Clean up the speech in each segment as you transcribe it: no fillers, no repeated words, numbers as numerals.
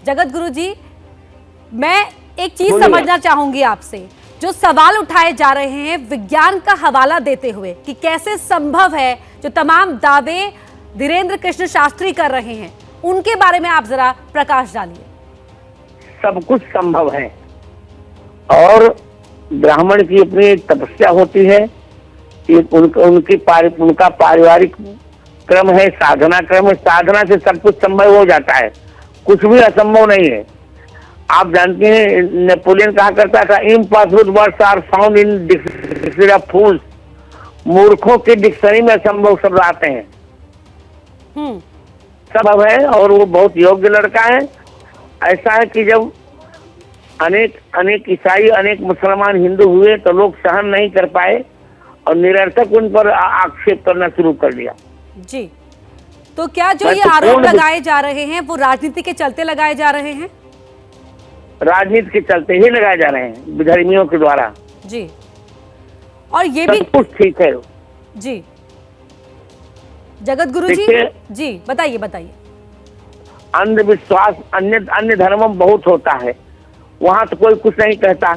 जगत गुरु जी, मैं एक चीज समझना चाहूंगी आपसे। जो सवाल उठाए जा रहे हैं विज्ञान का हवाला देते हुए कि कैसे संभव है जो तमाम दावे धीरेन्द्र कृष्ण शास्त्री कर रहे हैं, उनके बारे में आप जरा प्रकाश डालिए। सब कुछ संभव है और ब्राह्मण की अपनी तपस्या होती है, उनका पारिवारिक क्रम है, साधना क्रम है। साधना से सब कुछ संभव हो जाता है, कुछ भी असंभव नहीं है। आप जानते हैं नेपोलियन कहा करता था, impossible words are found in dictionary of fools. मूर्खों की डिक्शनरी में असंभव शब्द आते हैं। संभव है और वो बहुत योग्य लड़का है। ऐसा है कि जब अनेक ईसाई, अनेक मुसलमान, हिंदू हुए तो लोग सहन नहीं कर पाए और निरर्थक उन पर आक्षेप करना शुरू कर दिया। जी, तो क्या जो ये आरोप लगाए जा रहे हैं वो राजनीति के चलते लगाए जा रहे हैं? राजनीति के चलते ही लगाए जा रहे हैं, विधर्मियों के द्वारा। जी, और ये भी कुछ ठीक है। जी, जगत गुरु जी बताइए बताइए। अंधविश्वास अन्य धर्मों में बहुत होता है, वहां तो कोई कुछ नहीं कहता।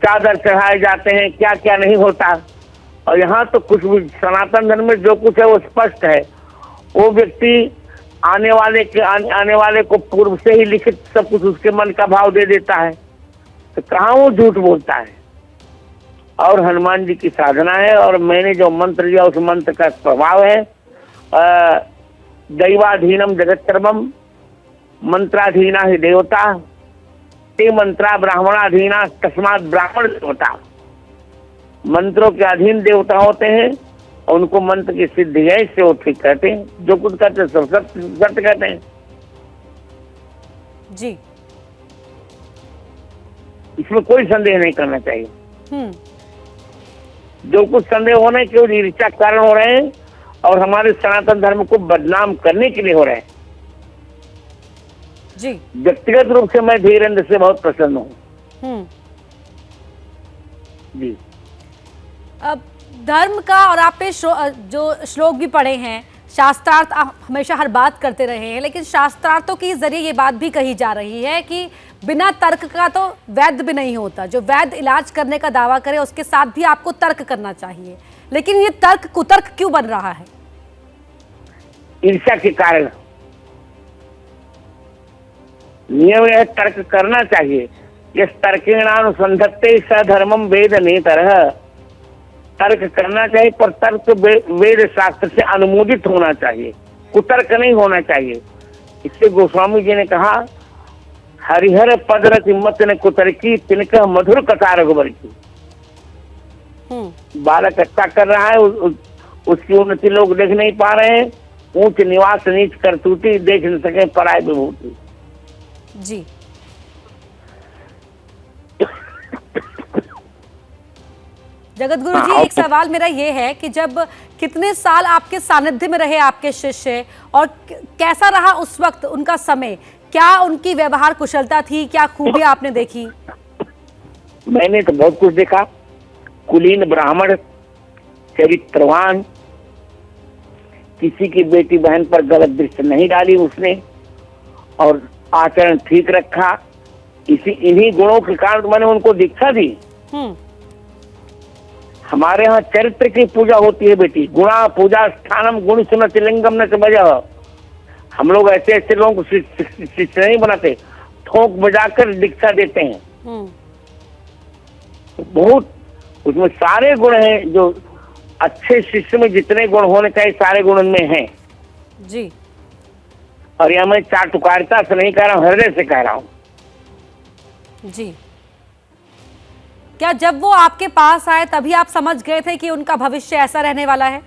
चादर चढ़ाए जाते हैं, क्या क्या नहीं होता। और यहाँ तो कुछ भी, सनातन धर्म में जो कुछ है वो स्पष्ट है। वो व्यक्ति आने वाले को पूर्व से ही लिखित सब कुछ उसके मन का भाव दे देता है, तो कहाँ वो झूठ बोलता है। और हनुमान जी की साधना है और मैंने जो मंत्र लिया उस मंत्र का प्रभाव है। दैवाधीनम जगत सर्वम मंत्राधीना ही देवता, ते मंत्रा ब्राह्मणाधीना तस्मात ब्राह्मण देवता। मंत्रों के अधीन देवता होते हैं और उनको मंत्र की सिद्धि है, इससे वो ठीक कहते हैं। जो कुछ कहते हैं सब सत्य कहते हैं। जी, इसमें कोई संदेह नहीं करना चाहिए। जो कुछ संदेह होना है केवल ईर्ष्या कारण हो रहे हैं और हमारे सनातन धर्म को बदनाम करने के लिए हो रहे हैं। जी, व्यक्तिगत रूप से मैं धीरेन्द्र से बहुत प्रसन्न हूँ। जी, अब धर्म का, और आपने जो श्लोक भी पढ़े हैं, शास्त्रार्थ आप हमेशा हर बात करते रहे हैं, लेकिन शास्त्रार्थों के जरिए ये बात भी कही जा रही है कि बिना तर्क का तो वैद्य भी नहीं होता। जो वैद्य इलाज करने का दावा करे उसके साथ भी आपको तर्क करना चाहिए, लेकिन ये तर्क कुतर्क क्यों बन रहा है? ईर्ष्या के कारण। नियम यह तर्क करना चाहिए। यह तर्केणानुसंधत्ते सधर्मम वेद नेतरः। तर्क करना चाहिए, पर तर्क वेद शास्त्र से अनुमोदित होना चाहिए, कुतर्क नहीं होना चाहिए। इससे गोस्वामी जी ने कहा, हरिहर पद रति मत ने कुतर्की तिनका मधुर कथा रघुबर की। बालक अच्छा कर रहा है, उसकी उन्नति लोग देख नहीं पा रहे हैं। ऊंच निवास नीच करतूती, देख न सके पराय विभूति। जी, जगत गुरु जी, एक सवाल मेरा ये है कि जब कितने साल आपके सानिध्य में रहे आपके शिष्य, और कैसा रहा उस वक्त उनका समय? क्या उनकी व्यवहार कुशलता थी? क्या खूबियां आपने देखी? मैंने तो बहुत कुछ देखा। कुलीन ब्राह्मण, चरित्रवान, किसी की बेटी बहन पर गलत दृष्टि नहीं डाली उसने, और आचरण ठीक रखा। इन्हीं गुणों के कारण मैंने उनको दीक्षा दी। हमारे यहाँ चरित्र की पूजा होती है बेटी। गुणा पूजा स्थानम गुण सुनति लिंगम न वजह। हम लोग ऐसे लोगों को शिष्य नहीं बनाते, ठोक बजाकर दीक्षा देते हैं। बहुत उसमें सारे गुण हैं, जो अच्छे शिष्य में जितने गुण होने चाहिए सारे गुण उनमें हैं। जी, और यह मैं चाटुकारिता से नहीं कह रहा हूँ, हृदय से कह रहा हूँ। जी, क्या जब वो आपके पास आए तभी आप समझ गए थे कि उनका भविष्य ऐसा रहने वाला है?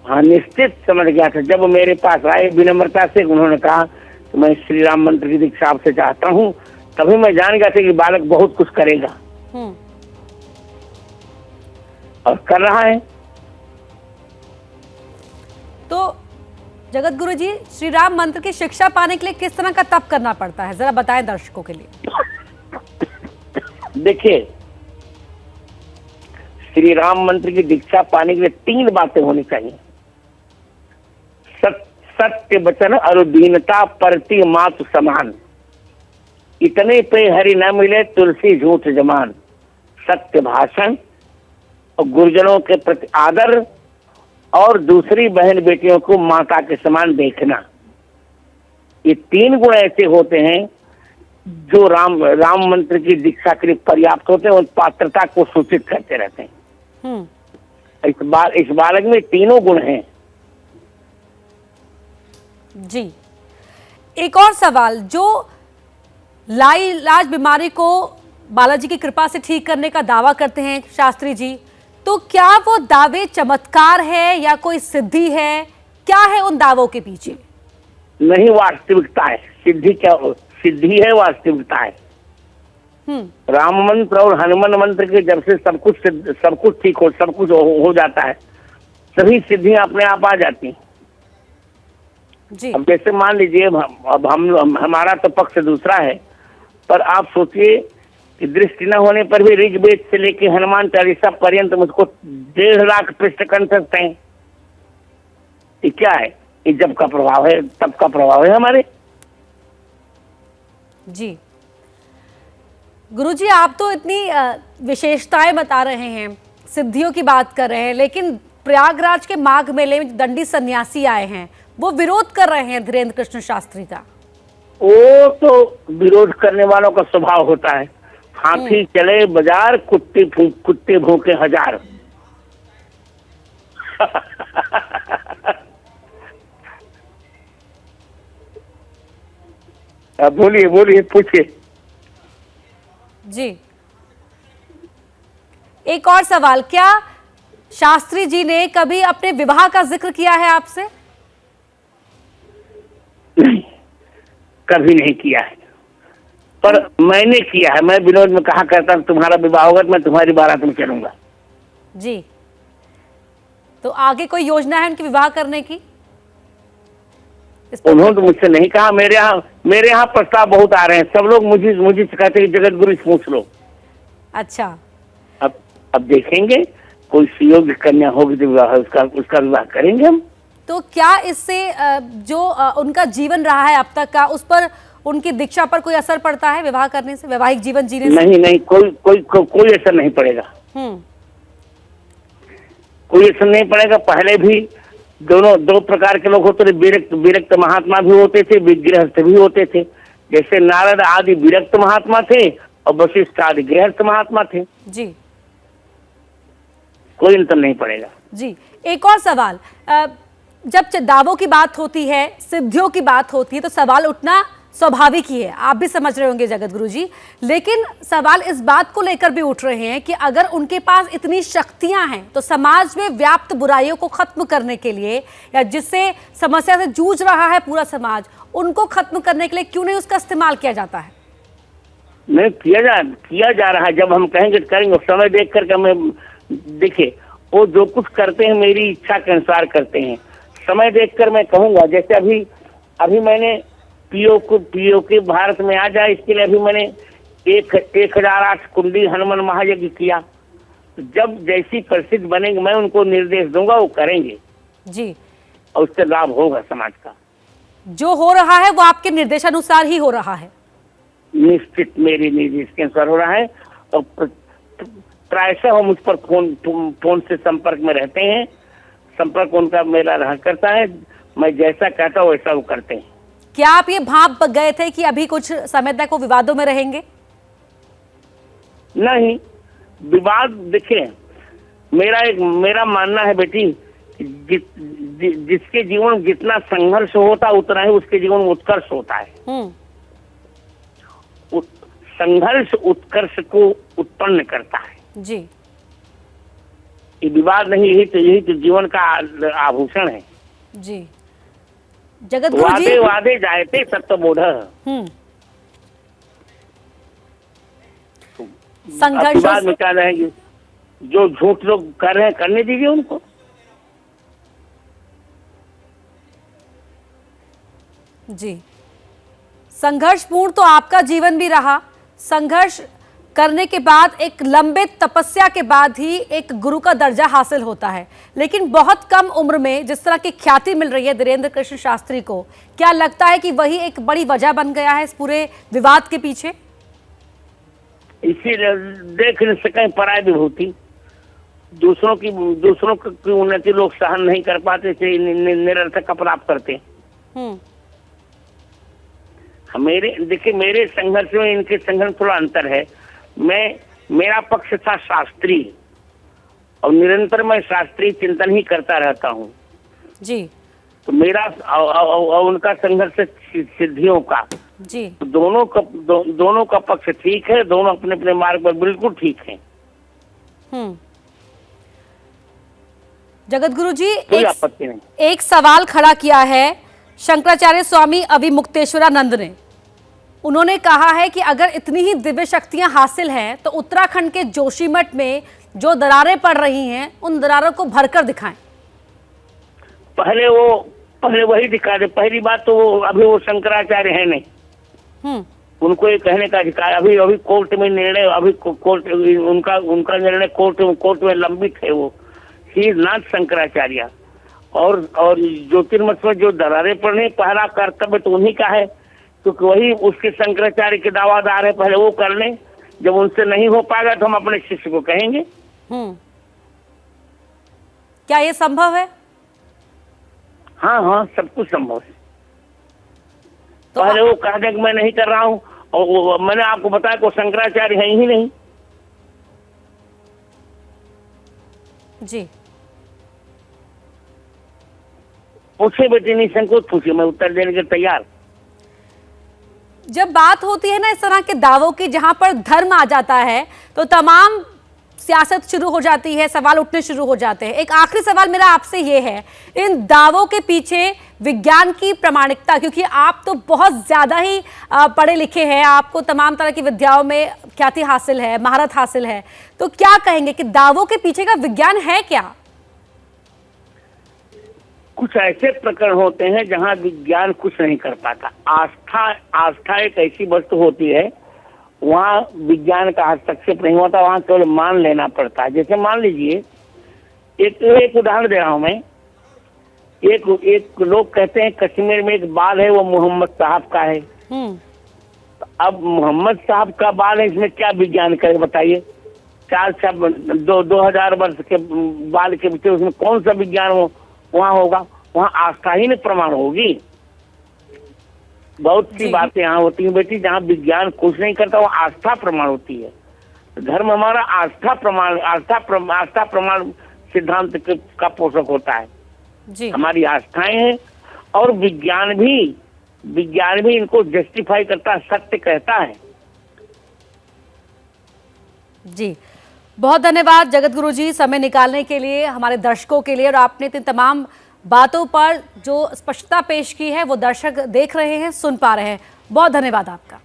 हाँ, निश्चित समझ गया था। जब मेरे पास आए विनम्रता से, उन्होंने कहा कि मैं श्री राम मंत्र की दीक्षा आपसे चाहता हूँ, तभी मैं जान गया था कि बालक बहुत कुछ करेगा और कर रहा है। तो जगत गुरु जी, श्री राम मंत्र की शिक्षा पाने के लिए किस तरह का तप करना पड़ता है, जरा बताएं दर्शकों के लिए। देखिए, श्री राम मंत्र की दीक्षा पाने के लिए 3 बातें होनी चाहिए। सत्य वचन और दीनता परति मातु समान। इतने पे हरि न मिले तुलसी झूठ जमान। सत्य भाषण और गुरुजनों के प्रति आदर और दूसरी बहन बेटियों को माता के समान देखना, ये 3 गुण ऐसे होते हैं जो राम मंत्र की दीक्षा के लिए पर्याप्त होते हैं और पात्रता को सूचित करते रहते हैं। इस बालक में तीनों गुण हैं। जी, एक और सवाल, जो लाइलाज बीमारी को बालाजी की कृपा से ठीक करने का दावा करते हैं शास्त्री जी, तो क्या वो दावे चमत्कार है या कोई सिद्धि है? क्या है उन दावों के पीछे? नहीं, वास्तविकता है। सिद्धि क्या हो? सिद्धि है, वास्तविकता है। राम मंत्र और हनुमान मंत्र के जब से सब कुछ ठीक हो, सब कुछ हो जाता है, सभी सिद्धियां अपने आप आ जाती हैं। जी। अब जैसे मान लीजिए, अब हमारा तो पक्ष दूसरा है, पर आप सोचिए कि दृष्टि न होने पर भी ऋग्वेद से लेके हनुमान चालीसा पर्यंत मुझको 1.5 लाख पृष्ठ कंठस्थ हैं। ये क्या है? ये जब का प्रभाव है, तब का प्रभाव है हमारे। जी गुरुजी, आप तो इतनी विशेषताएं बता रहे हैं, सिद्धियों की बात कर रहे हैं, लेकिन प्रयागराज के माघ मेले में दंडी सन्यासी आए हैं, वो विरोध कर रहे हैं धीरेन्द्र कृष्ण शास्त्री का। वो तो विरोध करने वालों का स्वभाव होता है। हाथी चले बाजार, कुत्ते भूखे हजार। बोलिए बोलिए, पूछिए। जी, एक और सवाल, क्या शास्त्री जी ने कभी अपने विवाह का जिक्र किया है आपसे? नहीं, कभी नहीं किया है, पर मैंने किया है। मैं विनोद में कहा करता, तुम्हारा विवाह होगा तो मैं तुम्हारी बारात में चलूंगा। जी, तो आगे कोई योजना है उनके विवाह करने की? उन्होंने तो मुझसे नहीं कहा। मेरे यहाँ प्रस्ताव बहुत आ रहे हैं। सब लोग मुझे कहते हैं जगत गुरु से पूछ लो। अच्छा, अब देखेंगे, कोई सुयोग्य कन्या होगी तो विवाह, उसका विवाह करेंगे हम। तो क्या इससे जो उनका जीवन रहा है अब तक का, उस पर, उनकी दीक्षा पर कोई असर पड़ता है विवाह करने से, वैवाहिक जीवन जीने से? नहीं, कोई असर नहीं पड़ेगा। कोई असर नहीं पड़ेगा। पहले भी दो प्रकार के लोग होते थे। विरक्त महात्मा भी होते थे, गृहस्थ भी होते थे। जैसे नारद आदि विरक्त महात्मा थे और वशिष्ठ आदि गृहस्थ महात्मा थे। जी, कोई अंतर नहीं पड़ेगा। जी, एक और सवाल, जब दावों की बात होती है, सिद्धियों की बात होती है, तो सवाल उठना स्वाभाविक ही है, आप भी समझ रहे होंगे जगत गुरु जी। लेकिन सवाल इस बात को लेकर भी उठ रहे हैं कि अगर उनके पास इतनी शक्तियां हैं, तो समाज में व्याप्त बुराइयों को खत्म करने के लिए, या जिससे समस्या से जूझ रहा है पूरा समाज, उनको खत्म करने के लिए क्यों नहीं उसका इस्तेमाल किया जाता है? नहीं, किया जा रहा है। जब हम कहेंगे करेंगे, समय देख करके हमें, देखिए, वो जो कुछ करते हैं मेरी इच्छा के अनुसार करते हैं। समय देखकर मैं कहूंगा। जैसे अभी मैंने पीओ के भारत में आ जाए, इसके लिए अभी मैंने 1008 कुंडी हनुमान महायज्ञ किया। जब जैसी परिस्थिति बनेगी मैं उनको निर्देश दूंगा, वो करेंगे जी, और उससे लाभ होगा समाज का। जो हो रहा है वो आपके निर्देशानुसार ही हो रहा है? निश्चित मेरे निर्देश के अनुसार हो रहा है। और प्रायशः वो मुझ पर फोन से संपर्क में रहते हैं। संपर्क उनका मेरा रहा करता है। मैं जैसा कहता हूँ वैसा वो करते हैं। क्या आप ये भाप गए थे कि अभी कुछ समय तक वो विवादों में रहेंगे? नहीं, विवाद देखिए, मेरा मानना है बेटी, जिसके जीवन में जितना संघर्ष होता है उतना ही उसके जीवन में उत्कर्ष होता है। संघर्ष उत्कर्ष को उत्पन्न करता है। जी, ये विवाद नहीं, यही तो जीवन का आभूषण है। जी, जगत गुरु जी, वादे वादे जायते सत्यबोध। संघर्ष में क्या रहेंगे? जो झूठ लोग कर रहे हैं करने दीजिए उनको। जी, संघर्षपूर्ण तो आपका जीवन भी रहा। संघर्ष करने के बाद, एक लंबे तपस्या के बाद ही एक गुरु का दर्जा हासिल होता है। लेकिन बहुत कम उम्र में जिस तरह की ख्याति मिल रही है धीरेन्द्र कृष्ण शास्त्री को, क्या लगता है कि वही एक बड़ी वजह बन गया है इस पूरे विवाद के पीछे? इसी देख नहीं सके पराय विभूति, दूसरों की उन्नति लोग सहन नहीं कर पाते थे, निरर्थक अपराध करते। देखिए मेरे संघर्ष में इनके संघर्ष थोड़ा अंतर है। मेरा पक्ष था शास्त्री और निरंतर मैं शास्त्रीय चिंतन ही करता रहता हूँ जी। तो मेरा और उनका संघर्ष सिद्धियों का जी, तो दोनों का पक्ष ठीक है, दोनों अपने अपने मार्ग पर बिल्कुल ठीक है। जगत गुरु जी, कोई आपत्ति नहीं। एक सवाल खड़ा किया है शंकराचार्य स्वामी अविमुक्तेश्वरानंद ने। उन्होंने कहा है कि अगर इतनी ही दिव्य शक्तियां हासिल हैं तो उत्तराखंड के जोशीमठ में जो दरारें पड़ रही हैं उन दरारों को भरकर दिखाएं। पहले वही दिखा दे। पहली बात तो अभी वो शंकराचार्य है नहीं, उनको ये कहने का अधिकार। अभी कोर्ट में निर्णय, अभी कोर्ट उनका निर्णय कोर्ट में लंबित है। वो ही नाथ शंकराचार्य और ज्योतिर्मठ में जो दरारें पड़ने, पहला कर्तव्य तो उन्हीं का है, क्योंकि वही उसके शंकराचार्य के दावादार है। पहले वो कर लें, जब उनसे नहीं हो पाएगा तो हम अपने शिष्य को कहेंगे। क्या ये संभव है? हाँ, सब कुछ संभव है। तो पहले वो कह दे कि मैं नहीं कर रहा हूँ, और मैंने आपको बताया कि वो शंकराचार्य है ही नहीं जी। पूछे बेटे, नहीं संकोच पूछिए, मैं उत्तर देने के तैयार। जब बात होती है ना इस तरह के दावों की, जहां पर धर्म आ जाता है तो तमाम सियासत शुरू हो जाती है, सवाल उठने शुरू हो जाते हैं। एक आखिरी सवाल मेरा आपसे ये है, इन दावों के पीछे विज्ञान की प्रामाणिकता, क्योंकि आप तो बहुत ज्यादा ही पढ़े लिखे हैं, आपको तमाम तरह की विद्याओं में ख्याति हासिल है, महारत हासिल है, तो क्या कहेंगे कि दावों के पीछे का विज्ञान है क्या? कुछ ऐसे प्रकरण होते हैं जहां विज्ञान कुछ नहीं कर पाता। आस्था एक ऐसी वस्तु होती है, वहाँ विज्ञान का हस्तक्षेप नहीं होता, वहाँ केवल मान लेना पड़ता है। जैसे मान लीजिए, एक उदाहरण दे रहा हूँ मैं। एक लोग कहते हैं कश्मीर में एक बाल है, वो मोहम्मद साहब का है। अब मोहम्मद साहब का बाल है, इसमें क्या विज्ञान करे बताइए? 2000 वर्ष के बाल के पीछे उसमें कौन सा विज्ञान वहाँ होगा? वहाँ आस्था ही नहीं प्रमाण होगी। बहुत सी बातें यहाँ होती हैं बेटी, जहाँ विज्ञान कुछ नहीं करता, वो आस्था प्रमाण होती है। धर्म हमारा आस्था प्रमाण सिद्धांत का पोषक होता है जी। हमारी आस्थाएं हैं, और विज्ञान भी इनको जस्टिफाई करता है, सत्य कहता है जी। बहुत धन्यवाद जगत गुरु जी, समय निकालने के लिए, हमारे दर्शकों के लिए, और आपने इतनी तमाम बातों पर जो स्पष्टता पेश की है वो दर्शक देख रहे हैं, सुन पा रहे हैं। बहुत धन्यवाद आपका।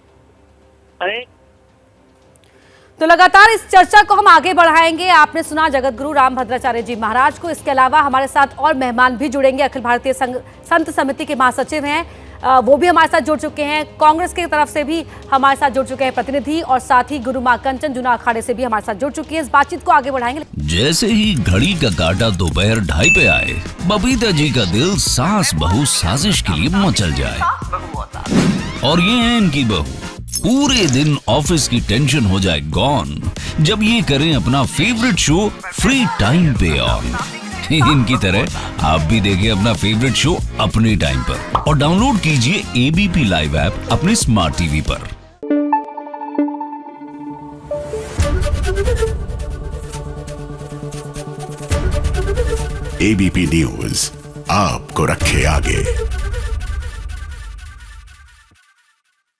तो लगातार इस चर्चा को हम आगे बढ़ाएंगे। आपने सुना जगत गुरु रामभद्राचार्य जी महाराज को। इसके अलावा हमारे साथ और मेहमान भी जुड़ेंगे। अखिल भारतीय संत समिति के महासचिव हैं, वो भी हमारे साथ जुड़ चुके हैं। कांग्रेस की तरफ से भी हमारे साथ जुड़ चुके हैं प्रतिनिधि, और साथ ही गुरु मां कंचन जूना अखाड़े से भी हमारे साथ जुड़ चुकी है। इस बातचीत को आगे बढ़ाएंगे। जैसे ही घड़ी का काटा दोपहर 2:30 पे आए, बबीता जी का दिल सास बहू साजिश के लिए मचल जाए। और ये है इनकी बहू, पूरे दिन ऑफिस की टेंशन हो जाए गॉन जब ये करें अपना फेवरेट शो फ्री टाइम पे ऑन। इनकी तरह आप भी देखिए अपना फेवरेट शो अपने टाइम पर, और डाउनलोड कीजिए एबीपी लाइव ऐप अपने स्मार्ट टीवी पर। एबीपी न्यूज आपको रखे आगे।